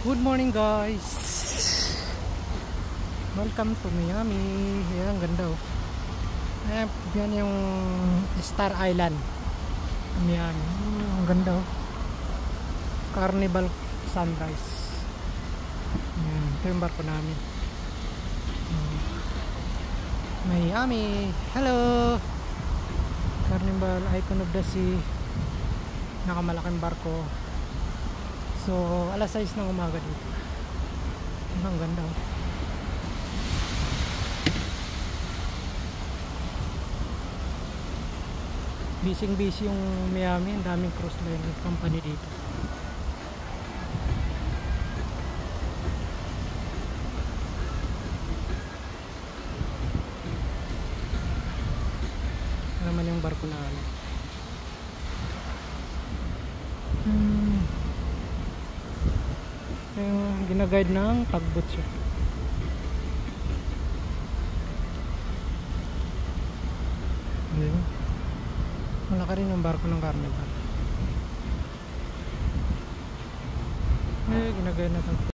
Good morning guys. Welcome to Miami. Ayan, ganda oh. Ayan, yan yung Star Island Miami. Ang ganda oh. Carnival Sunrise. Ayan, ito yung barko namin. Miami. Hello. Carnival, Icon of the Sea. Nakamalaking barko. So, alas 6 ng umaga dito. Ang ganda oh. Busy yung Miami. Ang daming cruise line company dito. Ito naman yung barko namin. Yung ginaguide ng tugboat siya. Malaki rin yung barko ng Carnival. Ginaguide na tugboat.